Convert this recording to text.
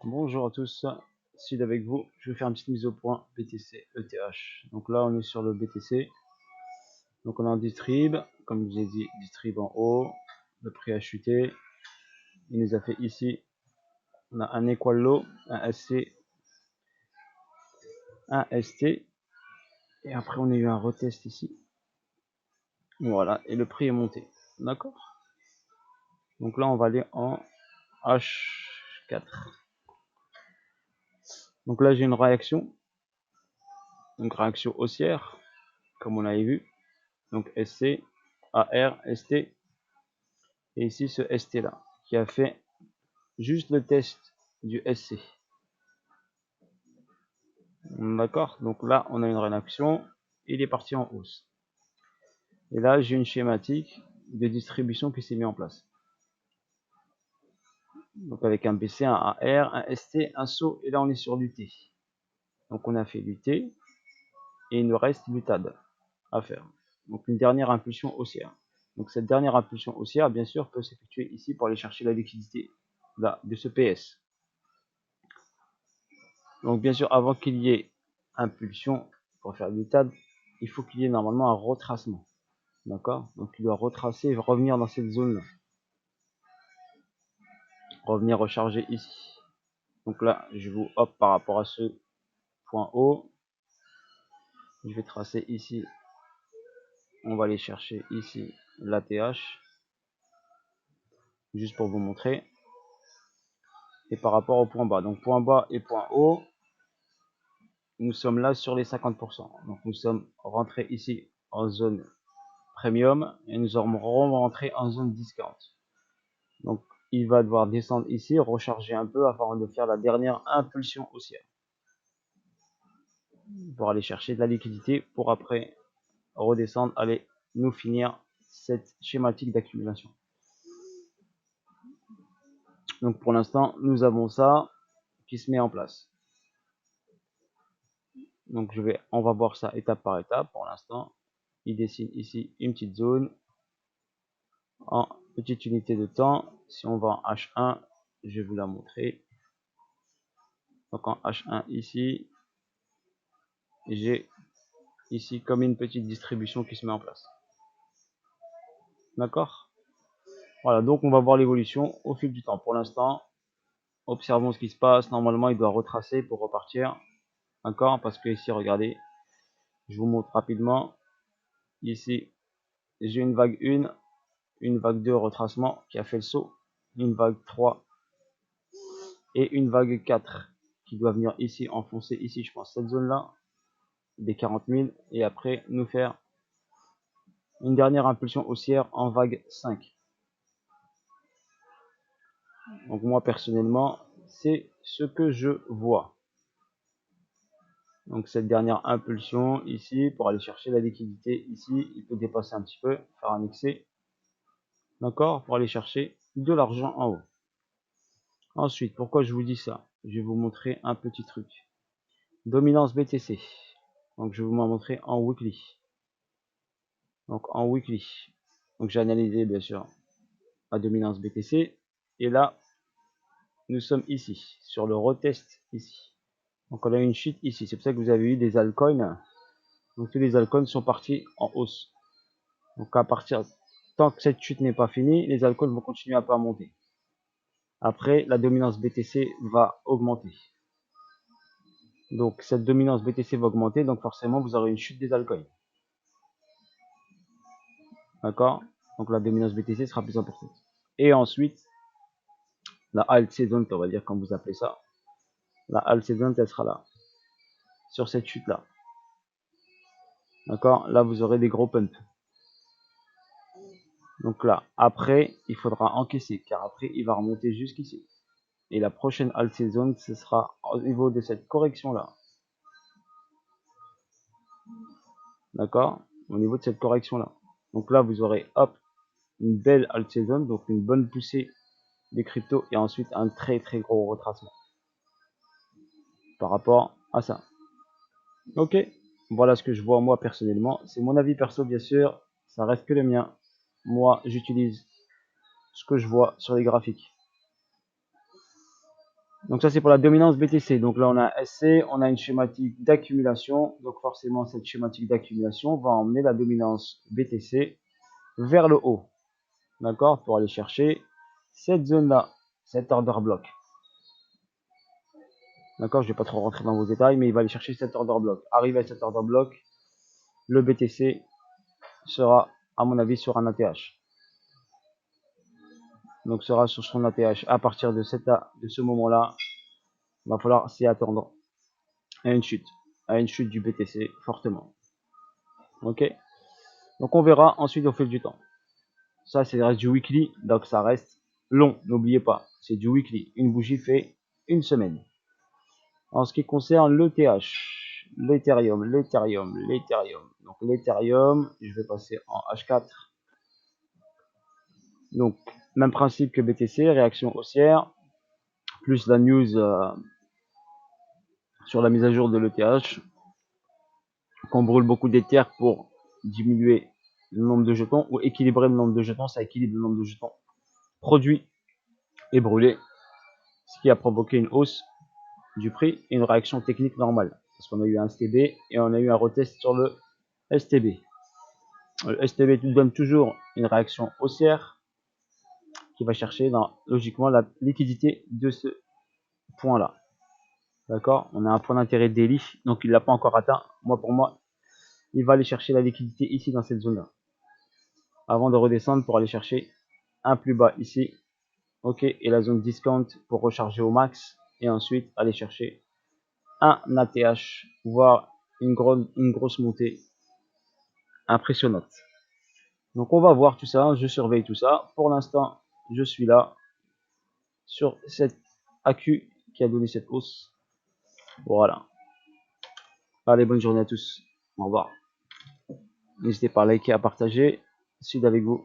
Bonjour à tous, Sid avec vous. Je vais faire une petite mise au point BTC ETH. Donc là, on est sur le BTC. Donc on a un distrib, comme je vous ai dit, distrib en haut. Le prix a chuté. Il nous a fait ici. On a un equal low, un SC, un ST. Et après, on a eu un retest ici. Voilà, et le prix est monté. D'accord. Donc là, on va aller en H4. Donc là, j'ai une réaction. Donc réaction haussière, comme on l'avait vu. Donc SC, AR, ST. Et ici ce ST là, qui a fait juste le test du SC. D'accord. Donc là, on a une réaction. Il est parti en hausse. Et là, j'ai une schématique de distribution qui s'est mise en place. Donc avec un BC, un AR, un ST, un saut. Et là, on est sur l'UT. Donc on a fait l'UT. Et il nous reste l'UTAD à faire. Donc une dernière impulsion haussière. Donc cette dernière impulsion haussière, bien sûr, peut s'effectuer ici pour aller chercher la liquidité là, de ce PS. Donc bien sûr, avant qu'il y ait impulsion pour faire du TAD, il faut qu'il y ait normalement un retracement. D'accord. Donc il doit retracer et revenir dans cette zone-là. Revenir recharger ici. Donc là, je vous hop par rapport à ce point haut. Je vais tracer ici. On va aller chercher ici l'ATH. Juste pour vous montrer. Et par rapport au point bas. Donc point bas et point haut. Nous sommes là sur les 50%. Donc nous sommes rentrés ici en zone premium. Et nous sommes rentrés en zone discount. Donc il va devoir descendre ici, recharger un peu afin de faire la dernière impulsion haussière. Pour aller chercher de la liquidité pour après redescendre, aller nous finir cette schématique d'accumulation. Donc pour l'instant, nous avons ça qui se met en place. Donc on va voir ça étape par étape. Pour l'instant, il dessine ici une petite zone en petite unité de temps. Si on va en H1, je vais vous la montrer. Donc en H1 ici, j'ai ici comme une petite distribution qui se met en place. D'accord. Voilà, donc on va voir l'évolution au fil du temps. Pour l'instant, observons ce qui se passe. Normalement, il doit retracer pour repartir. D'accord. Parce que ici, regardez, je vous montre rapidement. Ici, j'ai une vague 1, une vague 2 retracement qui a fait le saut, une vague 3 et une vague 4 qui doit venir ici, enfoncer ici, je pense, cette zone-là, des 40 000, et après nous faire une dernière impulsion haussière en vague 5. Donc moi personnellement, c'est ce que je vois. Donc cette dernière impulsion ici, pour aller chercher la liquidité ici, il peut dépasser un petit peu, faire un excès. D'accord. Pour aller chercher de l'argent en haut. Ensuite, pourquoi je vous dis ça? Je vais vous montrer un petit truc. Dominance BTC. Donc je vais vous montrer en weekly. Donc en weekly. Donc j'ai analysé bien sûr la dominance BTC. Et là, nous sommes ici, sur le retest ici. Donc on a une chute ici. C'est pour ça que vous avez eu des altcoins. Donc tous les altcoins sont partis en hausse. Donc à partir, tant que cette chute n'est pas finie, les altcoins vont continuer à pas monter. Après, la dominance BTC va augmenter. Donc cette dominance BTC va augmenter, donc forcément vous aurez une chute des altcoins. D'accord. Donc la dominance BTC sera plus importante. Et ensuite, la alt season, on va dire comme vous appelez ça. La alt season, elle sera là. Sur cette chute là. D'accord. Là vous aurez des gros pumps. Donc là, après, il faudra encaisser, car après il va remonter jusqu'ici. Et la prochaine alt season, ce sera au niveau de cette correction là. D'accord. Au niveau de cette correction là. Donc là vous aurez hop une belle alt season, donc une bonne poussée des cryptos et ensuite un très très gros retracement par rapport à ça. Ok, voilà ce que je vois moi personnellement. C'est mon avis perso bien sûr, ça reste que le mien. Moi j'utilise ce que je vois sur les graphiques. Donc ça c'est pour la dominance BTC. Donc là on a SC, on a une schématique d'accumulation. Donc forcément cette schématique d'accumulation va emmener la dominance BTC vers le haut. D'accord? Pour aller chercher cette zone-là, cet order block. D'accord? Je ne vais pas trop rentrer dans vos détails, mais il va aller chercher cet order block. Arrivé à cet order block, le BTC sera, à mon avis, sur un ATH. Donc sera sur son ATH. À partir de ce moment-là, il va falloir s'y attendre à une chute du BTC fortement. Ok? Donc on verra ensuite au fil du temps. Ça, c'est reste du weekly, donc ça reste long. N'oubliez pas, c'est du weekly. Une bougie fait une semaine. En ce qui concerne l'ETH, l'Ethereum. Donc l'Ethereum, je vais passer en H4. Donc même principe que BTC, réaction haussière, plus la news sur la mise à jour de l'ETH, qu'on brûle beaucoup d'Ether pour diminuer le nombre de jetons ou équilibrer le nombre de jetons, ça équilibre le nombre de jetons produits et brûlés, ce qui a provoqué une hausse du prix et une réaction technique normale. Parce qu'on a eu un STB et on a eu un retest sur le STB. Le STB donne toujours une réaction haussière qui va chercher logiquement la liquidité de ce point-là. D'accord? On a un point d'intérêt daily, donc il ne l'a pas encore atteint. Pour moi, il va aller chercher la liquidité ici dans cette zone-là. Avant de redescendre pour aller chercher un plus bas ici. Ok, et la zone discount pour recharger au max. Et ensuite aller chercher un ATH, voire une grosse montée impressionnante. Donc on va voir tout ça, je surveille tout ça. Pour l'instant, je suis là sur cette AQ qui a donné cette hausse. Voilà. Allez, bonne journée à tous. Au revoir. N'hésitez pas à liker, à partager. Sud avec vous.